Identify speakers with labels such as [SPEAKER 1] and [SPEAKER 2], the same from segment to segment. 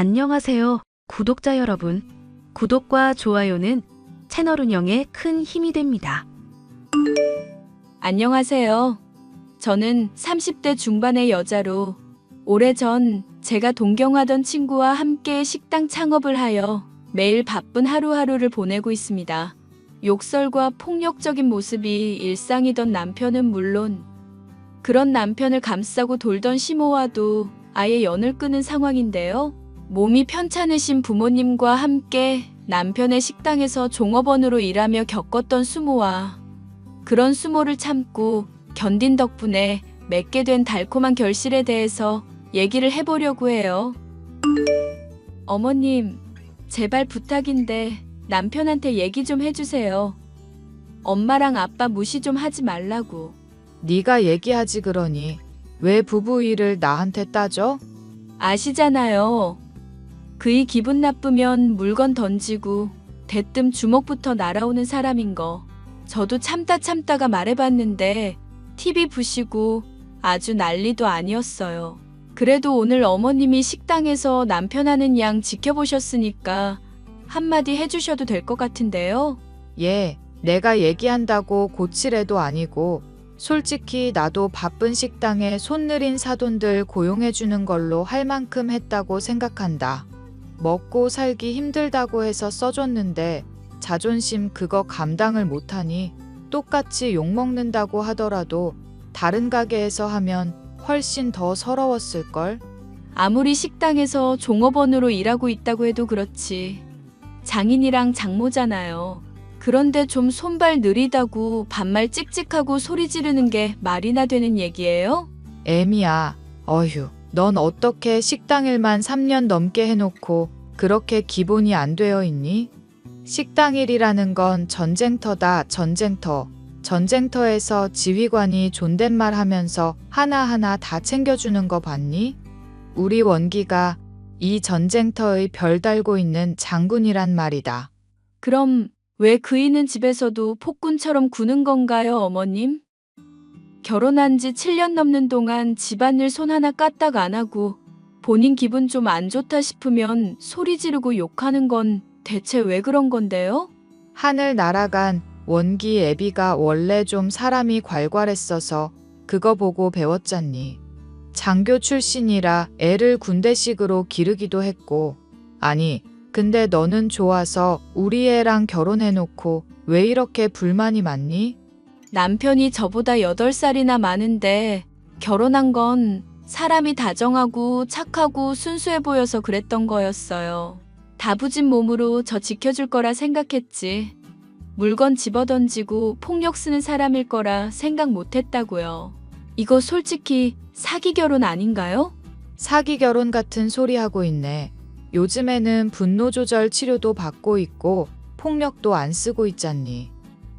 [SPEAKER 1] 안녕하세요, 구독자 여러분. 구독과 좋아요는 채널 운영에 큰 힘이 됩니다.
[SPEAKER 2] 안녕하세요. 저는 30대 중반의 여자로 오래전 제가 동경하던 친구와 함께 식당 창업을 하여 매일 바쁜 하루하루를 보내고 있습니다. 욕설과 폭력적인 모습이 일상이던 남편은 물론 그런 남편을 감싸고 돌던 시모와도 아예 연을 끊은 상황인데요. 몸이 편찮으신 부모님과 함께 남편의 식당에서 종업원으로 일하며 겪었던 수모와 그런 수모를 참고 견딘 덕분에 맺게 된 달콤한 결실에 대해서 얘기를 해보려고 해요. 어머님, 제발 부탁인데 남편한테 얘기 좀 해주세요. 엄마랑 아빠 무시 좀 하지 말라고.
[SPEAKER 3] 네가 얘기하지 그러니 왜 부부 일을 나한테 따져?
[SPEAKER 2] 아시잖아요. 그이 기분 나쁘면 물건 던지고 대뜸 주먹부터 날아오는 사람인 거. 저도 참다가 말해봤는데 TV 부시고 아주 난리도 아니었어요. 그래도 오늘 어머님이 식당에서 남편 하는 양 지켜보셨으니까 한마디 해주셔도 될 것 같은데요.
[SPEAKER 3] 얘, 내가 얘기한다고 고치래도 아니고 솔직히 나도 바쁜 식당에 손 느린 사돈들 고용해주는 걸로 할 만큼 했다고 생각한다. 먹고 살기 힘들다고 해서 써줬는데 자존심 그거 감당을 못하니 똑같이 욕먹는다고 하더라도 다른 가게에서 하면 훨씬 더 서러웠을걸?
[SPEAKER 2] 아무리 식당에서 종업원으로 일하고 있다고 해도 그렇지. 장인이랑 장모잖아요. 그런데 좀 손발 느리다고 반말 찍찍하고 소리 지르는 게 말이나 되는 얘기예요?
[SPEAKER 3] 애미야, 어휴, 넌 어떻게 식당 일만 3년 넘게 해놓고 그렇게 기본이 안 되어 있니? 식당 일이라는 건 전쟁터다, 전쟁터. 전쟁터에서 지휘관이 존댓말 하면서 하나하나 다 챙겨주는 거 봤니? 우리 원기가 이 전쟁터의 별 달고 있는 장군이란 말이다.
[SPEAKER 2] 그럼 왜 그이는 집에서도 폭군처럼 구는 건가요, 어머님? 결혼한 지 7년 넘는 동안 집안일 손 하나 까딱 안 하고 본인 기분 좀 안 좋다 싶으면 소리 지르고 욕하는 건 대체 왜 그런 건데요?
[SPEAKER 3] 하늘 날아간 원기 애비가 원래 좀 사람이 괄괄했어서 그거 보고 배웠잖니. 장교 출신이라 애를 군대식으로 기르기도 했고. 아니, 근데 너는 좋아서 우리 애랑 결혼해놓고 왜 이렇게 불만이 많니?
[SPEAKER 2] 남편이 저보다 8살이나 많은데 결혼한 건 사람이 다정하고 착하고 순수해 보여서 그랬던 거였어요. 다부진 몸으로 저 지켜줄 거라 생각했지. 물건 집어던지고 폭력 쓰는 사람일 거라 생각 못했다고요. 이거 솔직히 사기 결혼 아닌가요?
[SPEAKER 3] 사기 결혼 같은 소리 하고 있네. 요즘에는 분노 조절 치료도 받고 있고 폭력도 안 쓰고 있잖니.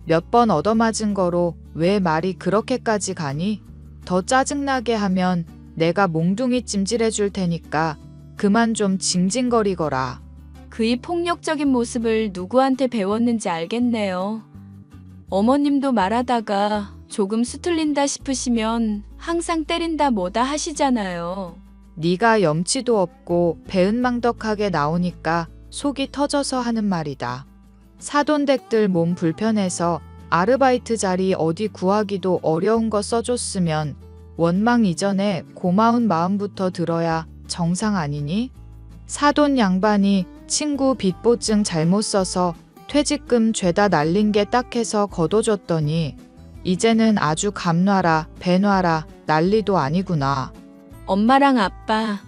[SPEAKER 3] 몇 번 얻어맞은 거로 왜 말이 그렇게까지 가니? 더 짜증나게 하면 내가 몽둥이 찜질해 줄 테니까 그만 좀 징징거리거라.
[SPEAKER 2] 그이 폭력적인 모습을 누구한테 배웠는지 알겠네요. 어머님도 말하다가 조금 수틀린다 싶으시면 항상 때린다 뭐다 하시잖아요.
[SPEAKER 3] 네가 염치도 없고 배은망덕하게 나오니까 속이 터져서 하는 말이다. 사돈댁들 몸 불편해서 아르바이트 자리 어디 구하기도 어려운 거 써줬으면 원망 이전에 고마운 마음부터 들어야 정상 아니니? 사돈 양반이 친구 빚보증 잘못 써서 퇴직금 죄다 날린 게 딱해서 거둬줬더니 이제는 아주 감놔라 배놔라 난리도 아니구나.
[SPEAKER 2] 엄마랑 아빠,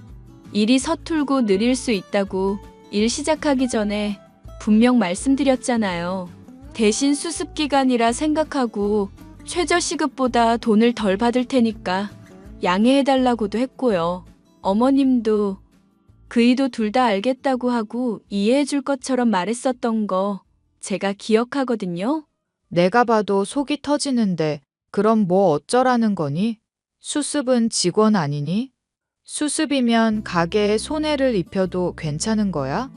[SPEAKER 2] 일이 서툴고 느릴 수 있다고 일 시작하기 전에 분명 말씀드렸잖아요. 대신 수습기간이라 생각하고 최저시급보다 돈을 덜 받을 테니까 양해해달라고도 했고요. 어머님도 그이도 둘 다 알겠다고 하고 이해해줄 것처럼 말했었던 거 제가 기억하거든요.
[SPEAKER 3] 내가 봐도 속이 터지는데 그럼 뭐 어쩌라는 거니? 수습은 직원 아니니? 수습이면 가게에 손해를 입혀도 괜찮은 거야?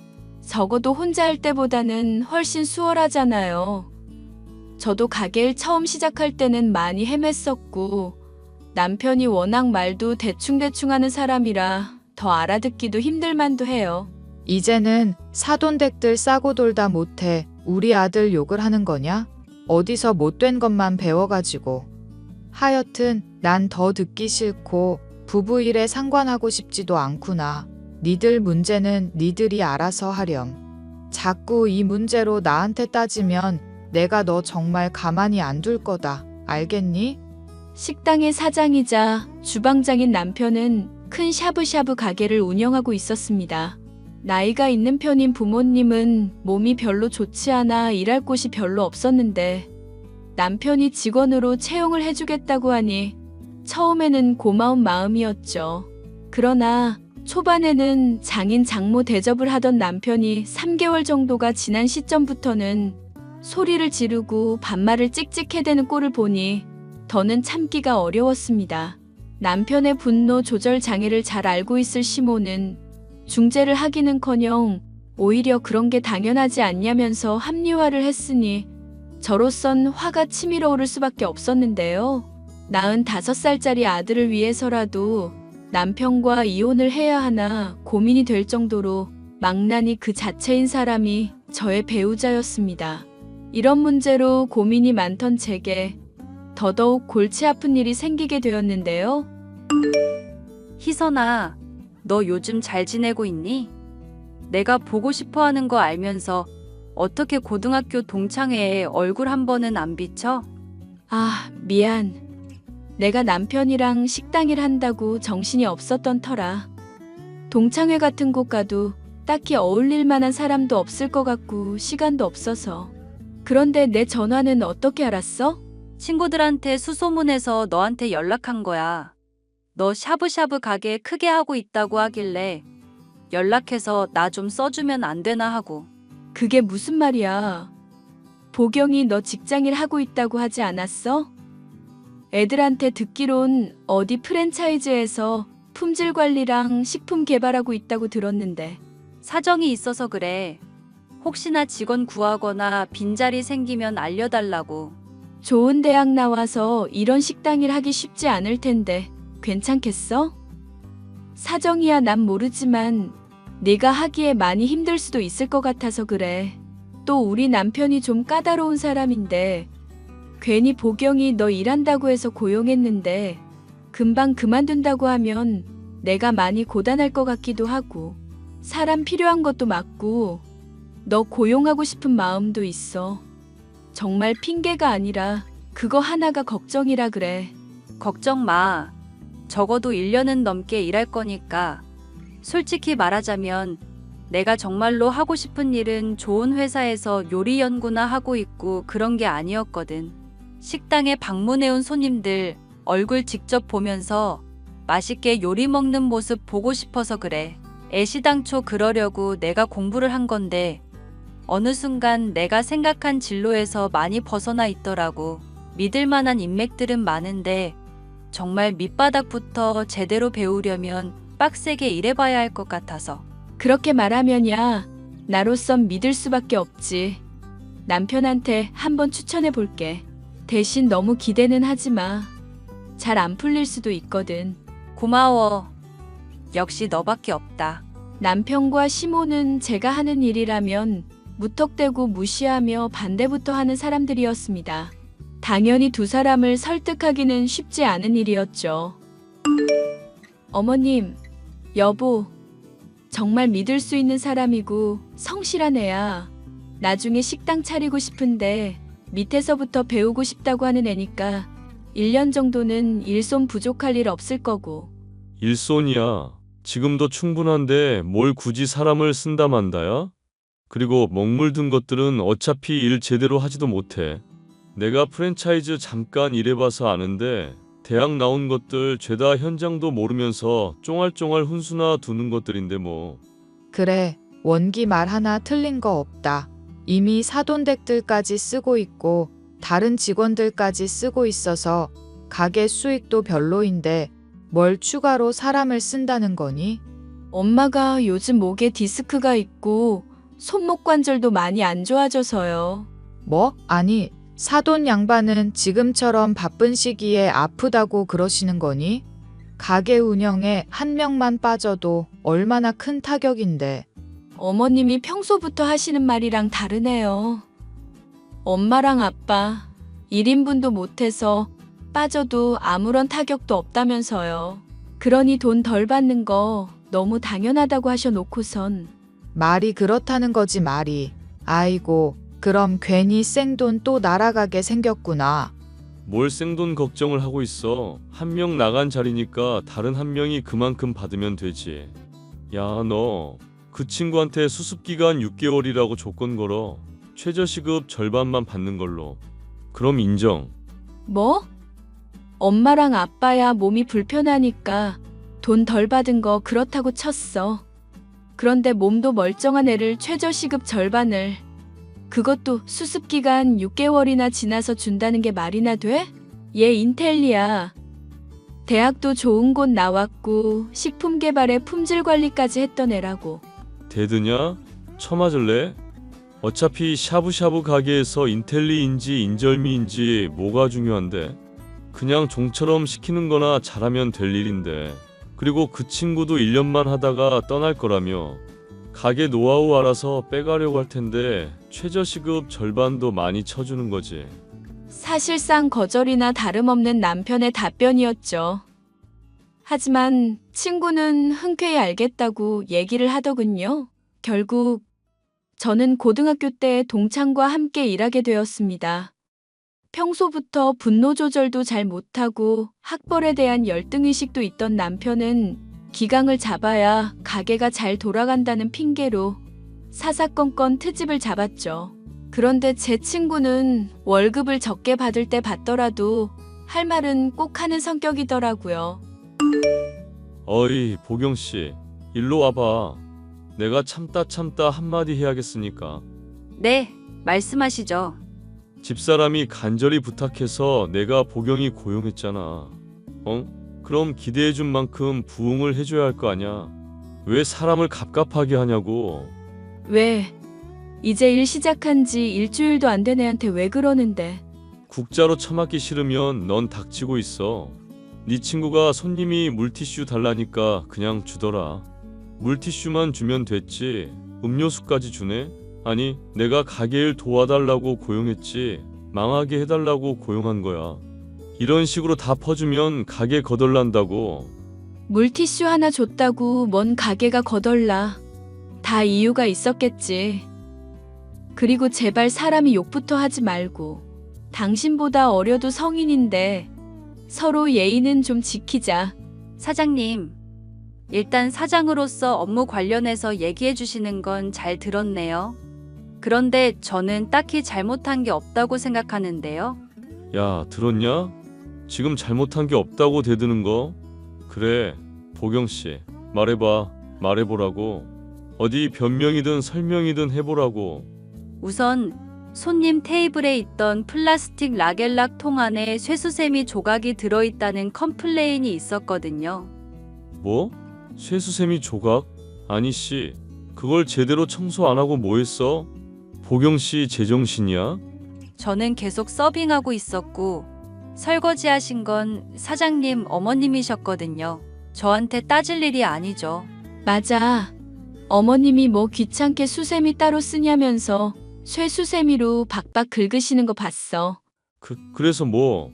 [SPEAKER 2] 적어도 혼자 할 때보다는 훨씬 수월하잖아요. 저도 가게를 처음 시작할 때는 많이 헤맸었고 남편이 워낙 말도 대충대충 하는 사람이라 더 알아듣기도 힘들만도 해요.
[SPEAKER 3] 이제는 사돈댁들 싸고 돌다 못해 우리 아들 욕을 하는 거냐? 어디서 못된 것만 배워가지고. 하여튼 난 더 듣기 싫고 부부 일에 상관하고 싶지도 않구나. 니들 문제는 니들이 알아서 하렴. 자꾸 이 문제로 나한테 따지면 내가 너 정말 가만히 안 둘 거다. 알겠니?
[SPEAKER 2] 식당의 사장이자 주방장인 남편은 큰 샤브샤브 가게를 운영하고 있었습니다. 나이가 있는 편인 부모님은 몸이 별로 좋지 않아 일할 곳이 별로 없었는데 남편이 직원으로 채용을 해주겠다고 하니 처음에는 고마운 마음이었죠. 그러나 초반에는 장인 장모 대접을 하던 남편이 3개월 정도가 지난 시점부터는 소리를 지르고 반말을 찍찍해대는 꼴을 보니 더는 참기가 어려웠습니다. 남편의 분노 조절 장애를 잘 알고 있을 시모는 중재를 하기는커녕 오히려 그런 게 당연하지 않냐면서 합리화를 했으니 저로선 화가 치밀어 오를 수밖에 없었는데요. 45살짜리 아들을 위해서라도 남편과 이혼을 해야 하나 고민이 될 정도로 망나니 그 자체인 사람이 저의 배우자였습니다. 이런 문제로 고민이 많던 제게 더더욱 골치 아픈 일이 생기게 되었는데요.
[SPEAKER 1] 희선아, 너 요즘 잘 지내고 있니? 내가 보고 싶어 하는 거 알면서 어떻게 고등학교 동창회에 얼굴 한 번은 안 비쳐?
[SPEAKER 2] 아, 미안. 내가 남편이랑 식당일 한다고 정신이 없었던 터라. 동창회 같은 곳 가도 딱히 어울릴 만한 사람도 없을 것 같고 시간도 없어서. 그런데 내 전화는 어떻게 알았어?
[SPEAKER 1] 친구들한테 수소문해서 너한테 연락한 거야. 너 샤브샤브 가게 크게 하고 있다고 하길래 연락해서 나 좀 써주면 안 되나 하고.
[SPEAKER 2] 그게 무슨 말이야? 보경이 너 직장일 하고 있다고 하지 않았어? 애들한테 듣기론 어디 프랜차이즈에서 품질 관리랑 식품 개발하고 있다고 들었는데.
[SPEAKER 1] 사정이 있어서 그래. 혹시나 직원 구하거나 빈자리 생기면 알려달라고.
[SPEAKER 2] 좋은 대학 나와서 이런 식당일 하기 쉽지 않을 텐데 괜찮겠어? 사정이야 난 모르지만 네가 하기에 많이 힘들 수도 있을 것 같아서 그래. 또 우리 남편이 좀 까다로운 사람인데 괜히 보경이 너 일한다고 해서 고용했는데 금방 그만둔다고 하면 내가 많이 고단할 것 같기도 하고 사람 필요한 것도 맞고 너 고용하고 싶은 마음도 있어. 정말 핑계가 아니라 그거 하나가 걱정이라 그래.
[SPEAKER 1] 걱정 마. 적어도 1년은 넘게 일할 거니까. 솔직히 말하자면 내가 정말로 하고 싶은 일은 좋은 회사에서 요리 연구나 하고 있고 그런 게 아니었거든. 식당에 방문해온 손님들 얼굴 직접 보면서 맛있게 요리 먹는 모습 보고 싶어서 그래. 애시당초 그러려고 내가 공부를 한 건데 어느 순간 내가 생각한 진로에서 많이 벗어나 있더라고. 믿을 만한 인맥들은 많은데 정말 밑바닥부터 제대로 배우려면 빡세게 일해봐야 할 것 같아서.
[SPEAKER 2] 그렇게 말하면야 나로선 믿을 수밖에 없지. 남편한테 한번 추천해 볼게. 대신 너무 기대는 하지 마. 잘 안 풀릴 수도 있거든.
[SPEAKER 1] 고마워. 역시 너밖에 없다.
[SPEAKER 2] 남편과 시모는 제가 하는 일이라면 무턱대고 무시하며 반대부터 하는 사람들이었습니다. 당연히 두 사람을 설득하기는 쉽지 않은 일이었죠. 어머님, 여보, 정말 믿을 수 있는 사람이고 성실한 애야. 나중에 식당 차리고 싶은데 밑에서부터 배우고 싶다고 하는 애니까 1년 정도는 일손 부족할 일 없을 거고.
[SPEAKER 4] 일손이야. 지금도 충분한데 뭘 굳이 사람을 쓴다 만다야? 그리고 먹물 든 것들은 어차피 일 제대로 하지도 못해. 내가 프랜차이즈 잠깐 일해봐서 아는데 대학 나온 것들 죄다 현장도 모르면서 쫑알쫑알 훈수나 두는 것들인데 뭐.
[SPEAKER 3] 그래, 원기 말 하나 틀린 거 없다. 이미 사돈댁들까지 쓰고 있고 다른 직원들까지 쓰고 있어서 가게 수익도 별로인데 뭘 추가로 사람을 쓴다는 거니?
[SPEAKER 2] 엄마가 요즘 목에 디스크가 있고 손목 관절도 많이 안 좋아져서요.
[SPEAKER 3] 뭐? 아니, 사돈 양반은 지금처럼 바쁜 시기에 아프다고 그러시는 거니? 가게 운영에 한 명만 빠져도 얼마나 큰 타격인데.
[SPEAKER 2] 어머님이 평소부터 하시는 말이랑 다르네요. 엄마랑 아빠 1인분도 못해서 빠져도 아무런 타격도 없다면서요. 그러니 돈 덜 받는 거 너무 당연하다고 하셔놓고선.
[SPEAKER 3] 말이 그렇다는 거지 말이. 아이고, 그럼 괜히 생돈 또 날아가게 생겼구나.
[SPEAKER 4] 뭘 생돈 걱정을 하고 있어. 한 명 나간 자리니까 다른 한 명이 그만큼 받으면 되지. 야, 너 그 친구한테 수습기간 6개월이라고 조건 걸어. 최저시급 절반만 받는 걸로. 그럼 인정.
[SPEAKER 2] 뭐? 엄마랑 아빠야 몸이 불편하니까 돈 덜 받은 거 그렇다고 쳤어. 그런데 몸도 멀쩡한 애를 최저시급 절반을, 그것도 수습기간 6개월이나 지나서 준다는 게 말이나 돼? 얘 인텔리야. 대학도 좋은 곳 나왔고 식품 개발에 품질 관리까지 했던 애라고.
[SPEAKER 4] 대드냐? 처맞을래? 어차피 샤브샤브 가게에서 인텔리인지 인절미인지 뭐가 중요한데? 그냥 종처럼 시키는 거나 잘하면 될 일인데. 그리고 그 친구도 1년만 하다가 떠날 거라며. 가게 노하우 알아서 빼가려고 할 텐데 최저시급 절반도 많이 쳐주는 거지.
[SPEAKER 2] 사실상 거절이나 다름없는 남편의 답변이었죠. 하지만 친구는 흔쾌히 알겠다고 얘기를 하더군요. 결국 저는 고등학교 때 동창과 함께 일하게 되었습니다. 평소부터 분노 조절도 잘 못하고 학벌에 대한 열등의식도 있던 남편은 기강을 잡아야 가게가 잘 돌아간다는 핑계로 사사건건 트집을 잡았죠. 그런데 제 친구는 월급을 적게 받을 때 받더라도 할 말은 꼭 하는 성격이더라고요.
[SPEAKER 4] 어이, 보경씨. 일로 와봐. 내가 참다 한마디 해야겠으니까.
[SPEAKER 1] 네, 말씀하시죠.
[SPEAKER 4] 집사람이 간절히 부탁해서 내가 보경이 고용했잖아. 그럼 기대해준 만큼 부응을 해줘야 할 거 아냐. 왜 사람을 갑갑하게 하냐고.
[SPEAKER 2] 왜? 이제 일 시작한 지 일주일도 안 된 애한테 왜 그러는데?
[SPEAKER 4] 국자로 처맞기 싫으면 넌 닥치고 있어. 네 친구가 손님이 물티슈 달라니까 그냥 주더라. 물티슈만 주면 됐지. 음료수까지 주네? 아니, 내가 가게 일 도와달라고 고용했지 망하게 해달라고 고용한 거야. 이런 식으로 다 퍼주면 가게 거덜난다고.
[SPEAKER 2] 물티슈 하나 줬다고 뭔 가게가 거덜나. 다 이유가 있었겠지. 그리고 제발 사람이 욕부터 하지 말고. 당신보다 어려도 성인인데 서로 예의는 좀 지키자.
[SPEAKER 1] 사장님, 일단 사장으로서 업무 관련해서 얘기해 주시는 건 잘 들었네요. 그런데 저는 딱히 잘못한 게 없다고 생각하는데요.
[SPEAKER 4] 야, 들었냐? 지금 잘못한 게 없다고 대드는 거? 그래, 보경씨, 말해보라고. 어디 변명이든 설명이든 해보라고.
[SPEAKER 1] 우선 손님 테이블에 있던 플라스틱 라겔락 통 안에 쇠수세미 조각이 들어있다는 컴플레인이 있었거든요.
[SPEAKER 4] 뭐? 쇠수세미 조각? 아니 씨, 그걸 제대로 청소 안 하고 뭐 했어? 보경씨 제정신이야?
[SPEAKER 1] 저는 계속 서빙하고 있었고 설거지하신 건 사장님 어머님이셨거든요. 저한테 따질 일이 아니죠.
[SPEAKER 2] 맞아. 어머님이 뭐 귀찮게 수세미 따로 쓰냐면서 쇠수세미로 박박 긁으시는 거 봤어.
[SPEAKER 4] 그래서 뭐?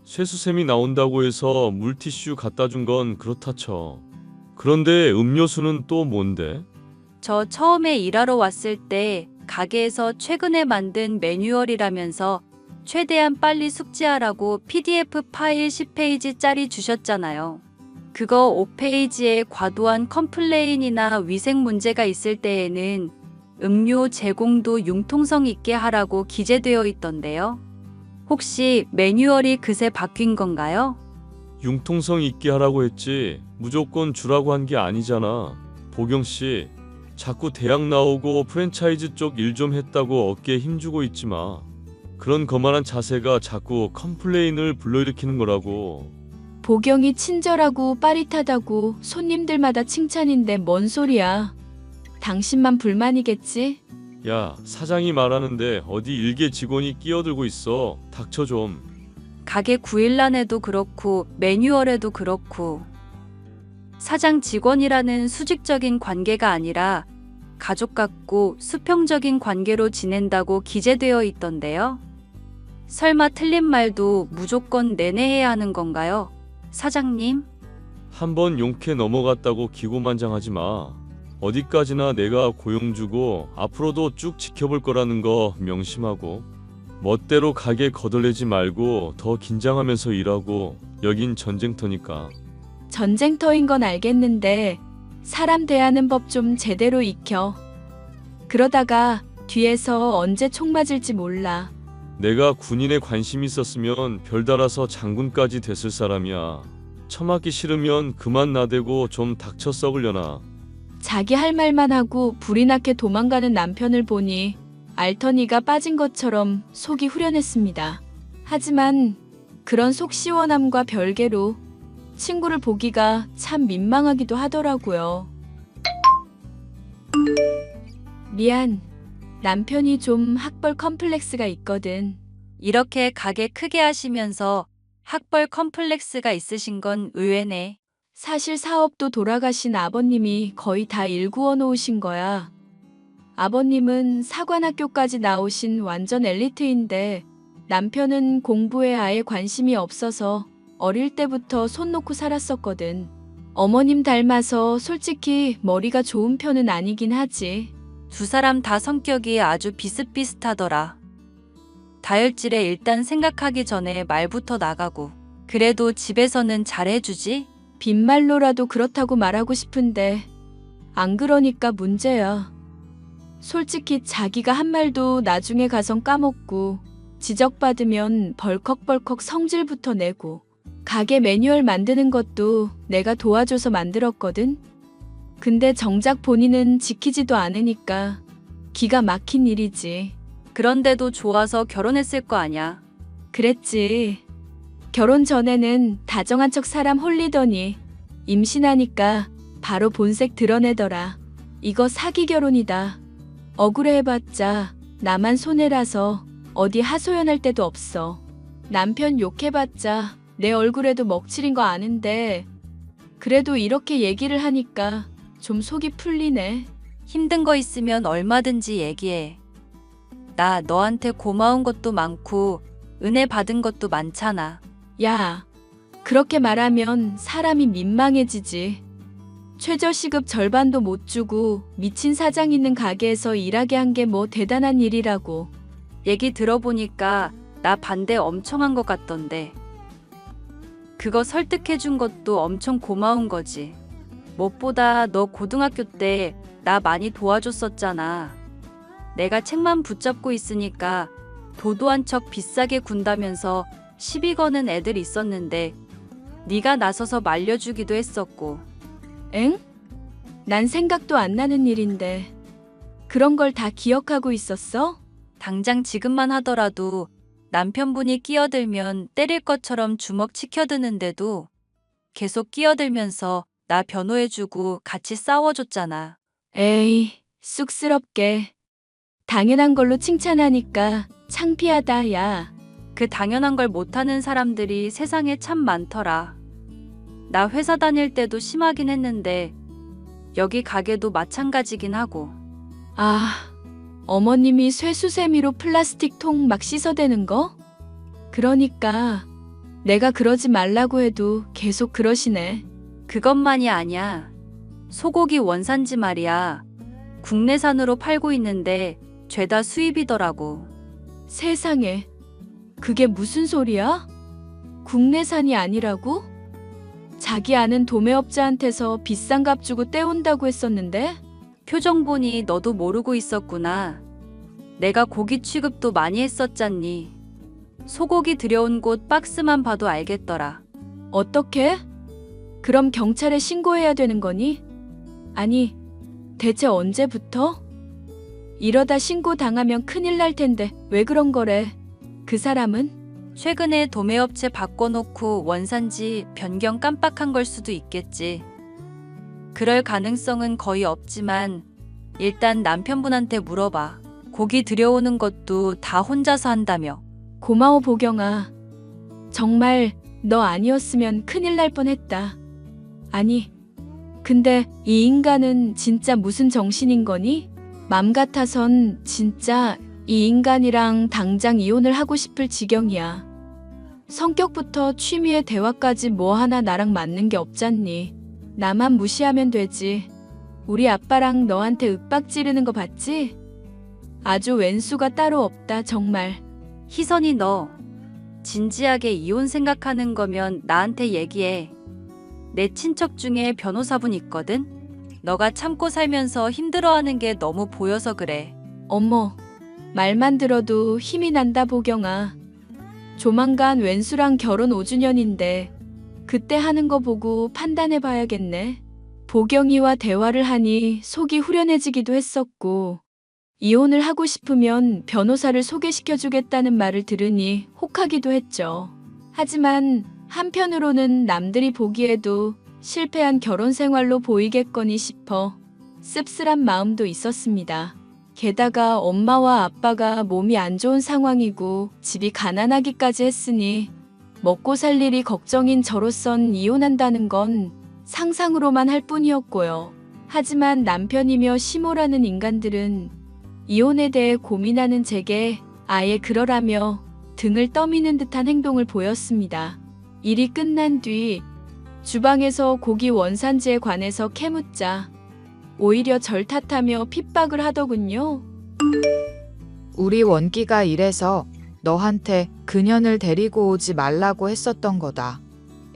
[SPEAKER 4] 쇠수세미 나온다고 해서 물티슈 갖다 준 건 그렇다 쳐. 그런데 음료수는 또 뭔데?
[SPEAKER 1] 저 처음에 일하러 왔을 때 가게에서 최근에 만든 매뉴얼이라면서 최대한 빨리 숙지하라고 PDF 파일 10페이지짜리 주셨잖아요. 그거 5페이지에 과도한 컴플레인이나 위생 문제가 있을 때에는 음료 제공도 융통성 있게 하라고 기재되어 있던데요. 혹시 매뉴얼이 그새 바뀐 건가요?
[SPEAKER 4] 융통성 있게 하라고 했지 무조건 주라고 한 게 아니잖아. 보경씨, 자꾸 대학 나오고 프랜차이즈 쪽 일 좀 했다고 어깨에 힘주고 있지 마. 그런 거만한 자세가 자꾸 컴플레인을 불러일으키는 거라고.
[SPEAKER 2] 보경이 친절하고 빠릿하다고 손님들마다 칭찬인데 뭔 소리야. 당신만 불만이겠지?
[SPEAKER 4] 야, 사장이 말하는데 어디 일개 직원이 끼어들고 있어. 닥쳐 좀.
[SPEAKER 1] 가게 구일란에도 그렇고 매뉴얼에도 그렇고 사장 직원이라는 수직적인 관계가 아니라 가족 같고 수평적인 관계로 지낸다고 기재되어 있던데요. 설마 틀린 말도 무조건 내내해야 하는 건가요? 사장님?
[SPEAKER 4] 한번 용케 넘어갔다고 기고만장하지 마. 어디까지나 내가 고용 주고 앞으로도 쭉 지켜볼 거라는 거 명심하고 멋대로 가게 거덜내지 말고 더 긴장하면서 일하고 여긴 전쟁터니까.
[SPEAKER 2] 전쟁터인 건 알겠는데 사람 대하는 법 좀 제대로 익혀. 그러다가 뒤에서 언제 총 맞을지 몰라.
[SPEAKER 4] 내가 군인에 관심 있었으면 별달아서 장군까지 됐을 사람이야. 처맞기 싫으면 그만 나대고 좀 닥쳐 썩으려나.
[SPEAKER 2] 자기 할 말만 하고 불이 나게 도망가는 남편을 보니 알터니가 빠진 것처럼 속이 후련했습니다. 하지만 그런 속 시원함과 별개로 친구를 보기가 참 민망하기도 하더라고요. 미안. 남편이 좀 학벌 컴플렉스가 있거든.
[SPEAKER 1] 이렇게 가게 크게 하시면서 학벌 컴플렉스가 있으신 건 의외네.
[SPEAKER 2] 사실 사업도 돌아가신 아버님이 거의 다 일구어 놓으신 거야. 아버님은 사관학교까지 나오신 완전 엘리트인데 남편은 공부에 아예 관심이 없어서 어릴 때부터 손 놓고 살았었거든. 어머님 닮아서 솔직히 머리가 좋은 편은 아니긴 하지.
[SPEAKER 1] 두 사람 다 성격이 아주 비슷비슷하더라. 다혈질에 일단 생각하기 전에 말부터 나가고. 그래도 집에서는 잘해주지?
[SPEAKER 2] 빈말로라도 그렇다고 말하고 싶은데 안 그러니까 문제야. 솔직히 자기가 한 말도 나중에 가선 까먹고 지적받으면 벌컥벌컥 성질부터 내고. 가게 매뉴얼 만드는 것도 내가 도와줘서 만들었거든. 근데 정작 본인은 지키지도 않으니까 기가 막힌 일이지.
[SPEAKER 1] 그런데도 좋아서 결혼했을 거 아냐.
[SPEAKER 2] 그랬지. 결혼 전에는 다정한 척 사람 홀리더니 임신하니까 바로 본색 드러내더라. 이거 사기 결혼이다. 억울해해봤자 나만 손해라서 어디 하소연할 데도 없어. 남편 욕해봤자 내 얼굴에도 먹칠인 거 아는데 그래도 이렇게 얘기를 하니까 좀 속이 풀리네.
[SPEAKER 1] 힘든 거 있으면 얼마든지 얘기해. 나 너한테 고마운 것도 많고 은혜 받은 것도 많잖아.
[SPEAKER 2] 야, 그렇게 말하면 사람이 민망해지지. 최저시급 절반도 못 주고 미친 사장 있는 가게에서 일하게 한 게 뭐 대단한 일이라고.
[SPEAKER 1] 얘기 들어보니까 나 반대 엄청 한 것 같던데. 그거 설득해준 것도 엄청 고마운 거지. 무엇보다 너 고등학교 때 나 많이 도와줬었잖아. 내가 책만 붙잡고 있으니까 도도한 척 비싸게 군다면서 시비 거는 애들 있었는데 네가 나서서 말려주기도 했었고.
[SPEAKER 2] 엥? 난 생각도 안 나는 일인데 그런 걸 다 기억하고 있었어?
[SPEAKER 1] 당장 지금만 하더라도 남편분이 끼어들면 때릴 것처럼 주먹 치켜드는데도 계속 끼어들면서 나 변호해주고 같이 싸워줬잖아.
[SPEAKER 2] 에이, 쑥스럽게. 당연한 걸로 칭찬하니까 창피하다, 야.
[SPEAKER 1] 그 당연한 걸 못하는 사람들이 세상에 참 많더라. 나 회사 다닐 때도 심하긴 했는데 여기 가게도 마찬가지긴 하고.
[SPEAKER 2] 아, 어머님이 쇠수세미로 플라스틱 통 막 씻어대는 거? 그러니까 내가 그러지 말라고 해도 계속 그러시네.
[SPEAKER 1] 그것만이 아니야. 소고기 원산지 말이야. 국내산으로 팔고 있는데 죄다 수입이더라고.
[SPEAKER 2] 세상에, 그게 무슨 소리야? 국내산이 아니라고? 자기 아는 도매업자한테서 비싼 값 주고 떼온다고 했었는데?
[SPEAKER 1] 표정 보니 너도 모르고 있었구나. 내가 고기 취급도 많이 했었잖니. 소고기 들여온 곳 박스만 봐도 알겠더라.
[SPEAKER 2] 어떻게? 그럼 경찰에 신고해야 되는 거니? 아니, 대체 언제부터? 이러다 신고 당하면 큰일 날 텐데 왜 그런 거래? 그 사람은?
[SPEAKER 1] 최근에 도매업체 바꿔놓고 원산지 변경 깜빡한 걸 수도 있겠지. 그럴 가능성은 거의 없지만 일단 남편분한테 물어봐. 고기 들여오는 것도 다 혼자서 한다며.
[SPEAKER 2] 고마워 보경아. 정말 너 아니었으면 큰일 날 뻔했다. 아니, 근데 이 인간은 진짜 무슨 정신인 거니? 맘 같아선 진짜 이 인간이랑 당장 이혼을 하고 싶을 지경이야. 성격부터 취미에 대화까지 뭐 하나 나랑 맞는 게 없잖니. 나만 무시하면 되지. 우리 아빠랑 너한테 윽박 지르는 거 봤지? 아주 왼수가 따로 없다 정말.
[SPEAKER 1] 희선이 너 진지하게 이혼 생각하는 거면 나한테 얘기해. 내 친척 중에 변호사분 있거든? 너가 참고 살면서 힘들어하는 게 너무 보여서 그래.
[SPEAKER 2] 어머, 말만 들어도 힘이 난다 보경아. 조만간 왼수랑 결혼 5주년인데 그때 하는 거 보고 판단해 봐야겠네. 보경이와 대화를 하니 속이 후련해지기도 했었고 이혼을 하고 싶으면 변호사를 소개시켜 주겠다는 말을 들으니 혹하기도 했죠. 하지만 한편으로는 남들이 보기에도 실패한 결혼 생활로 보이겠거니 싶어 씁쓸한 마음도 있었습니다. 게다가 엄마와 아빠가 몸이 안 좋은 상황이고 집이 가난하기까지 했으니 먹고 살 일이 걱정인 저로선 이혼한다는 건 상상으로만 할 뿐이었고요. 하지만 남편이며 시모라는 인간들은 이혼에 대해 고민하는 제게 아예 그러라며 등을 떠미는 듯한 행동을 보였습니다. 일이 끝난 뒤 주방에서 고기 원산지에 관해서 캐묻자 오히려 절 탓하며 핍박을 하더군요.
[SPEAKER 3] 우리 원기가 이래서 너한테 그년을 데리고 오지 말라고 했었던 거다.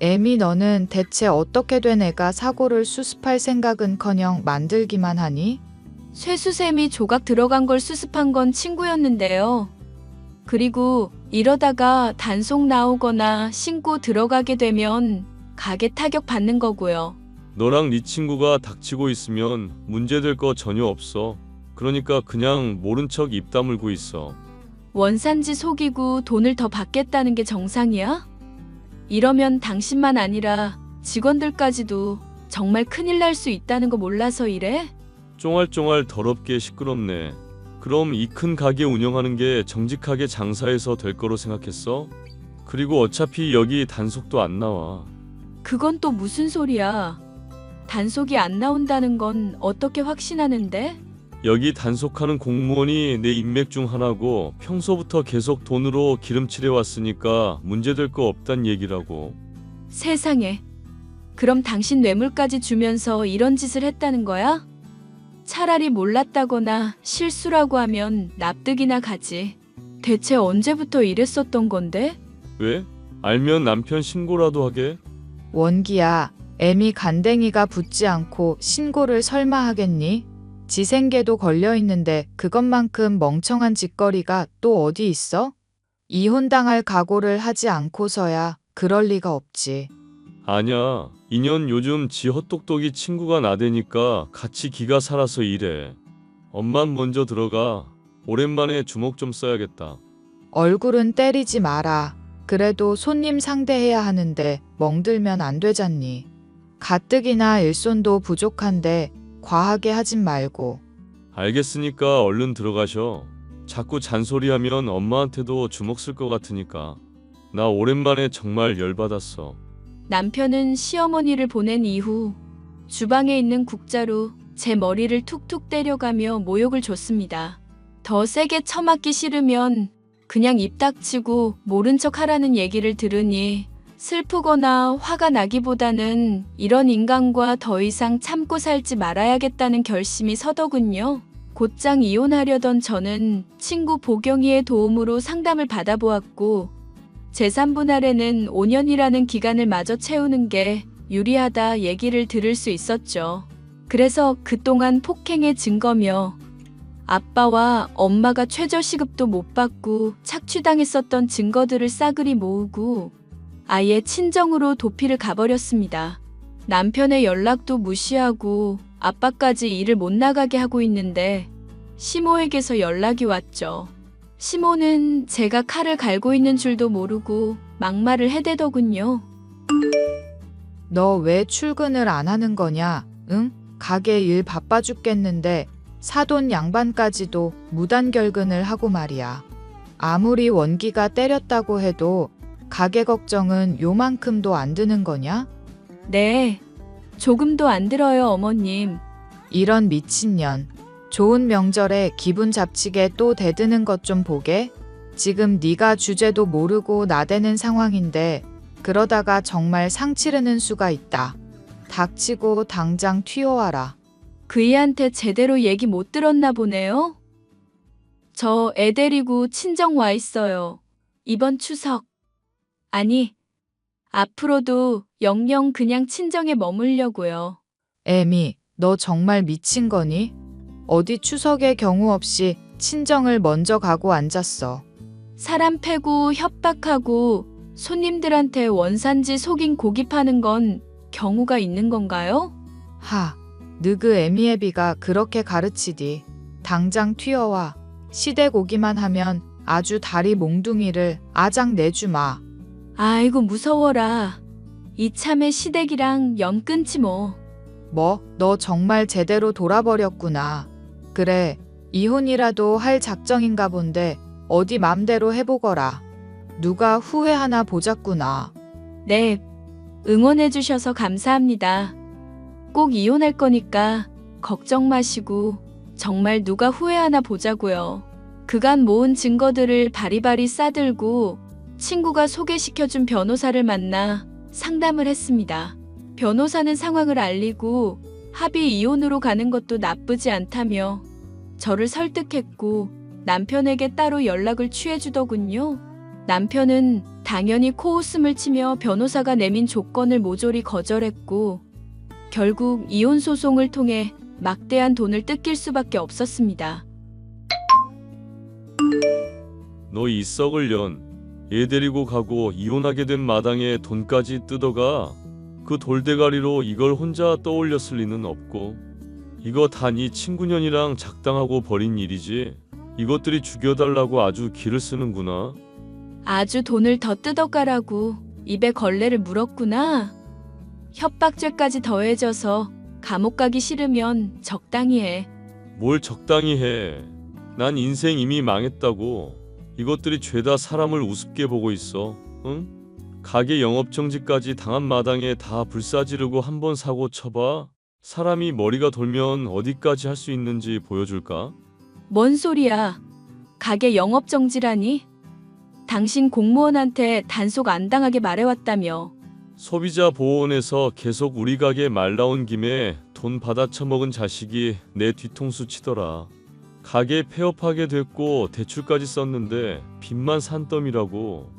[SPEAKER 3] 애미 너는 대체 어떻게 된 애가 사고를 수습할 생각은커녕 만들기만 하니?
[SPEAKER 2] 쇠수샘이 조각 들어간 걸 수습한 건 친구였는데요. 그리고 이러다가 단속 나오거나 신고 들어가게 되면 가게 타격 받는 거고요.
[SPEAKER 4] 너랑 네 친구가 닥치고 있으면 문제될 거 전혀 없어. 그러니까 그냥 모른 척 입 다물고 있어.
[SPEAKER 2] 원산지 속이고 돈을 더 받겠다는 게 정상이야? 이러면 당신만 아니라 직원들까지도 정말 큰일 날 수 있다는 거 몰라서 이래?
[SPEAKER 4] 쫑알쫑알 더럽게 시끄럽네. 그럼 이 큰 가게 운영하는 게 정직하게 장사해서 될 거로 생각했어? 그리고 어차피 여기 단속도 안 나와.
[SPEAKER 2] 그건 또 무슨 소리야? 단속이 안 나온다는 건 어떻게 확신하는데?
[SPEAKER 4] 여기 단속하는 공무원이 내 인맥 중 하나고 평소부터 계속 돈으로 기름칠해 왔으니까 문제될 거 없단 얘기라고.
[SPEAKER 2] 세상에. 그럼 당신 뇌물까지 주면서 이런 짓을 했다는 거야? 차라리 몰랐다거나 실수라고 하면 납득이나 가지. 대체 언제부터 이랬었던 건데?
[SPEAKER 4] 왜? 알면 남편 신고라도 하게?
[SPEAKER 3] 원기야, 애미 간댕이가 붙지 않고 신고를 설마 하겠니? 지 생계도 걸려있는데 그것만큼 멍청한 짓거리가 또 어디 있어? 이혼당할 각오를 하지 않고서야 그럴 리가 없지.
[SPEAKER 4] 아냐, 인연 요즘 지 헛똑똑이 친구가 나대니까 같이 기가 살아서 이래. 엄만 먼저 들어가. 오랜만에 주먹 좀 써야겠다.
[SPEAKER 3] 얼굴은 때리지 마라. 그래도 손님 상대해야 하는데 멍들면 안 되잖니. 가뜩이나 일손도 부족한데 과하게 하진 말고.
[SPEAKER 4] 알겠으니까 얼른 들어가셔. 자꾸 잔소리하면 엄마한테도 주먹 쓸 것 같으니까. 나 오랜만에 정말 열받았어.
[SPEAKER 2] 남편은 시어머니를 보낸 이후 주방에 있는 국자로 제 머리를 툭툭 때려가며 모욕을 줬습니다. 더 세게 처맞기 싫으면 그냥 입 닥치고 모른 척 하라는 얘기를 들으니 슬프거나 화가 나기보다는 이런 인간과 더 이상 참고 살지 말아야겠다는 결심이 서더군요. 곧장 이혼하려던 저는 친구 보경이의 도움으로 상담을 받아보았고 재산 분할에는 5년이라는 기간을 마저 채우는 게 유리하다 얘기를 들을 수 있었죠. 그래서 그동안 폭행의 증거며 아빠와 엄마가 최저시급도 못 받고 착취당했었던 증거들을 싸그리 모으고 아예 친정으로 도피를 가버렸습니다. 남편의 연락도 무시하고 아빠까지 일을 못 나가게 하고 있는데 시모에게서 연락이 왔죠. 시모는 제가 칼을 갈고 있는 줄도 모르고 막말을 해대더군요.
[SPEAKER 3] 너 왜 출근을 안 하는 거냐? 응? 가게 일 바빠 죽겠는데 사돈 양반까지도 무단결근을 하고 말이야. 아무리 원기가 때렸다고 해도 가게 걱정은 요만큼도 안 드는 거냐?
[SPEAKER 2] 네, 조금도 안 들어요, 어머님.
[SPEAKER 3] 이런 미친년. 좋은 명절에 기분 잡치게 또 대드는 것 좀 보게. 지금 네가 주제도 모르고 나대는 상황인데 그러다가 정말 상 치르는 수가 있다. 닥치고 당장 튀어와라.
[SPEAKER 2] 그이한테 제대로 얘기 못 들었나 보네요. 저 애 데리고 친정 와 있어요. 이번 추석. 아니, 앞으로도 영영 그냥 친정에 머물려고요.
[SPEAKER 3] 애미, 너 정말 미친 거니? 어디 추석에 경우 없이 친정을 먼저 가고 앉았어.
[SPEAKER 2] 사람 패고 협박하고 손님들한테 원산지 속인 고기 파는 건 경우가 있는 건가요?
[SPEAKER 3] 하, 느그 애미애비가 그렇게 가르치디. 당장 튀어와. 시댁 오기만 하면 아주 다리 몽둥이를 아작 내주마.
[SPEAKER 2] 아이고 무서워라. 이참에 시댁이랑 연 끊지 뭐.
[SPEAKER 3] 뭐, 너 정말 제대로 돌아버렸구나. 그래, 이혼이라도 할 작정인가 본데 어디 맘대로 해보거라. 누가 후회하나 보자꾸나.
[SPEAKER 2] 네, 응원해 주셔서 감사합니다. 꼭 이혼할 거니까 걱정 마시고 정말 누가 후회하나 보자고요. 그간 모은 증거들을 바리바리 싸들고 친구가 소개시켜준 변호사를 만나 상담을 했습니다. 변호사는 상황을 알리고 합의 이혼으로 가는 것도 나쁘지 않다며 저를 설득했고 남편에게 따로 연락을 취해주더군요. 남편은 당연히 코웃음을 치며 변호사가 내민 조건을 모조리 거절했고 결국 이혼 소송을 통해 막대한 돈을 뜯길 수밖에 없었습니다.
[SPEAKER 4] 너 이 썩을 년. 얘 데리고 가고 이혼하게 된 마당에 돈까지 뜯어가. 그 돌대가리로 이걸 혼자 떠올렸을 리는 없고. 이거 다 네 친구년이랑 작당하고 벌인 일이지. 이것들이 죽여달라고 아주 기를 쓰는구나.
[SPEAKER 2] 아주 돈을 더 뜯어가라고 입에 걸레를 물었구나. 협박죄까지 더해져서 감옥 가기 싫으면 적당히 해.
[SPEAKER 4] 뭘 적당히 해. 난 인생 이미 망했다고. 이것들이 죄다 사람을 우습게 보고 있어. 응? 가게 영업정지까지 당한 마당에 다 불사지르고 한번 사고 쳐봐. 사람이 머리가 돌면 어디까지 할 수 있는지 보여줄까?
[SPEAKER 2] 뭔 소리야. 가게 영업정지라니? 당신 공무원한테 단속 안 당하게 말해왔다며.
[SPEAKER 4] 소비자 보호원에서 계속 우리 가게 말 나온 김에 돈 받아 처먹은 자식이 내 뒤통수 치더라. 가게 폐업하게 됐고 대출까지 썼는데 빚만 산더미라고.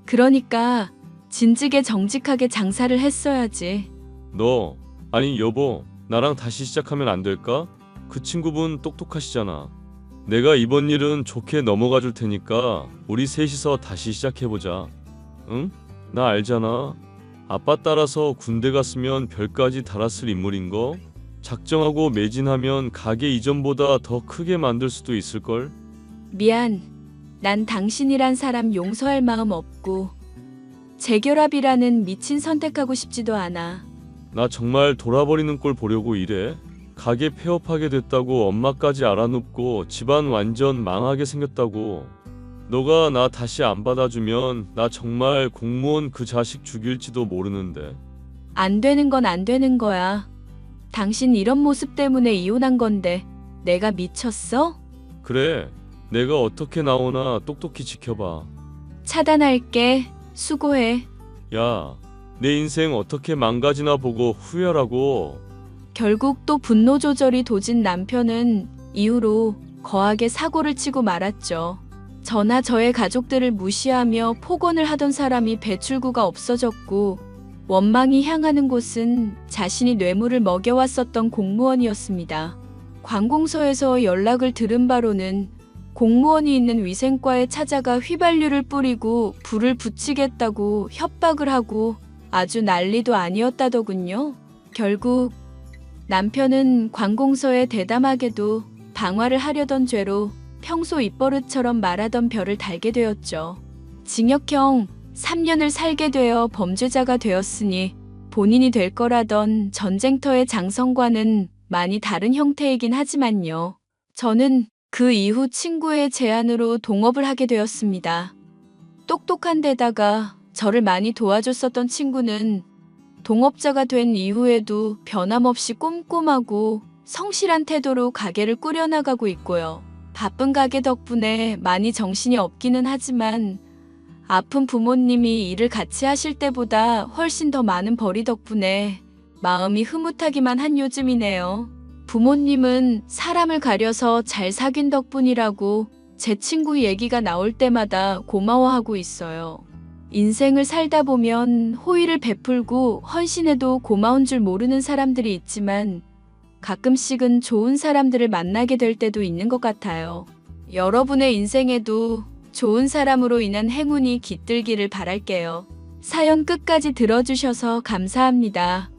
[SPEAKER 2] 그러니까 진즉에 정직하게 장사를 했어야지.
[SPEAKER 4] 너, 아니 여보, 나랑 다시 시작하면 안 될까? 그 친구분 똑똑하시잖아. 내가 이번 일은 좋게 넘어가 줄 테니까 우리 셋이서 다시 시작해보자. 응? 나 알잖아. 아빠 따라서 군대 갔으면 별까지 달았을 인물인 거. 작정하고 매진하면 가게 이전보다 더 크게 만들 수도 있을걸?
[SPEAKER 2] 미안. 난 당신이란 사람 용서할 마음 없고 재결합이라는 미친 선택하고 싶지도 않아.
[SPEAKER 4] 나 정말 돌아버리는 꼴 보려고 이래? 가게 폐업하게 됐다고 엄마까지 알아눕고 집안 완전 망하게 생겼다고. 너가 나 다시 안 받아주면 나 정말 공무원 그 자식 죽일지도 모르는데.
[SPEAKER 2] 안 되는 건 안 되는 거야. 당신 이런 모습 때문에 이혼한 건데 내가 미쳤어?
[SPEAKER 4] 그래, 내가 어떻게 나오나 똑똑히 지켜봐.
[SPEAKER 2] 차단할게. 수고해.
[SPEAKER 4] 야, 내 인생 어떻게 망가지나 보고 후회하라고.
[SPEAKER 2] 결국 또 분노 조절이 도진 남편은 이후로 거하게 사고를 치고 말았죠. 저나 저의 가족들을 무시하며 폭언을 하던 사람이 배출구가 없어졌고 원망이 향하는 곳은 자신이 뇌물을 먹여왔었던 공무원이었습니다. 관공서에서 연락을 들은 바로는 공무원이 있는 위생과에 찾아가 휘발유를 뿌리고 불을 붙이겠다고 협박을 하고 아주 난리도 아니었다더군요. 결국 남편은 관공서에 대담하게도 방화를 하려던 죄로 평소 입버릇처럼 말하던 별을 달게 되었죠. 징역형 3년을 살게 되어 범죄자가 되었으니 본인이 될 거라던 전쟁터의 장성과는 많이 다른 형태이긴 하지만요. 저는 그 이후 친구의 제안으로 동업을 하게 되었습니다. 똑똑한 데다가 저를 많이 도와줬었던 친구는 동업자가 된 이후에도 변함없이 꼼꼼하고 성실한 태도로 가게를 꾸려나가고 있고요. 바쁜 가게 덕분에 많이 정신이 없기는 하지만 아픈 부모님이 일을 같이 하실 때보다 훨씬 더 많은 벌이 덕분에 마음이 흐뭇하기만 한 요즘이네요. 부모님은 사람을 가려서 잘 사귄 덕분이라고 제 친구 얘기가 나올 때마다 고마워하고 있어요. 인생을 살다 보면 호의를 베풀고 헌신해도 고마운 줄 모르는 사람들이 있지만 가끔씩은 좋은 사람들을 만나게 될 때도 있는 것 같아요. 여러분의 인생에도 좋은 사람으로 인한 행운이 깃들기를 바랄게요. 사연 끝까지 들어주셔서 감사합니다.